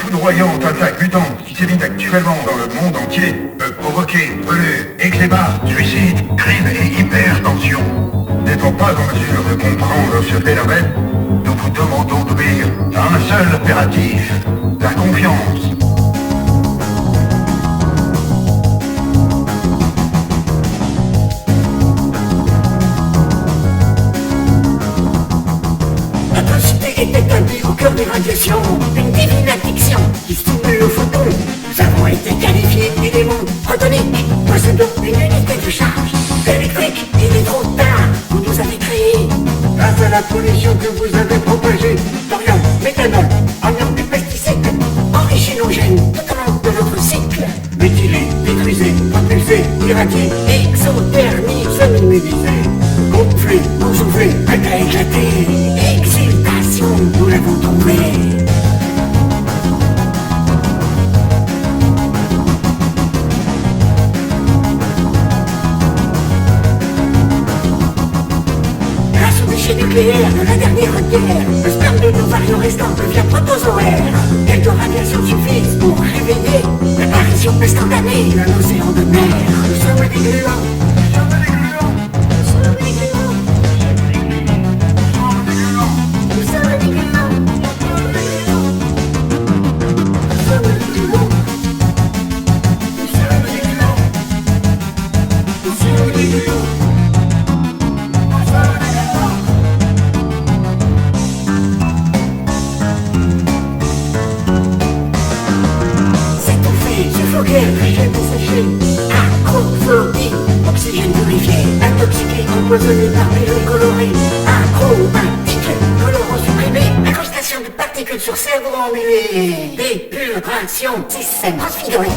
foudroyante attaque mutante qui sévit actuellement dans le monde entier peut provoquer brûlures, eczéma, suicide, crime et hypertension. N'étant pas en mesure de comprendre ce phénomène, nous vous demandons d'obéir à un seul impératif, la confiance. Établi au cœur des radiations, une divine addiction qui stimule le photon. Nous avons été qualifiés d'éléments protoniques, possédant une unité de charge électrique. Il est trop tard, vous nous avez créés. Grâce à la pollution que vous avez propagée, thorium, méthanol, amiante et pesticides, orighinogènes tout au long de notre cycle. Mutilés, détruisés, propulsés, irradiés, exothermie, semi-médisés, gonflés, boussoufflés, prêts à éclater. Exultation, nous l'avons trouvé. Grâce aux déchets nucléaires de la dernière guerre, le sperme de nos variants restants devient protozoaire. Quelques radiations suffisent pour réveiller l'apparition instantanée d'un océan de mer. Nous sommes des gluants. Régime desséché, acrophobie, oxygène purifié, intoxiqué, empoisonné par pilules colorées, acrobatique, colorant supprimé, incrustation de particules sur cerveau emmué, d'épuration, système transfiguré.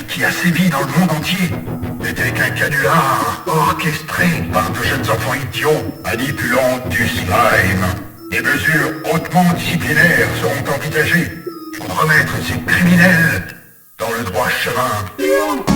Qui a sévi dans le monde entier n'était qu'un canular orchestré par de jeunes enfants idiots manipulant du slime. Des mesures hautement disciplinaires seront envisagées pour remettre ces criminels dans le droit chemin.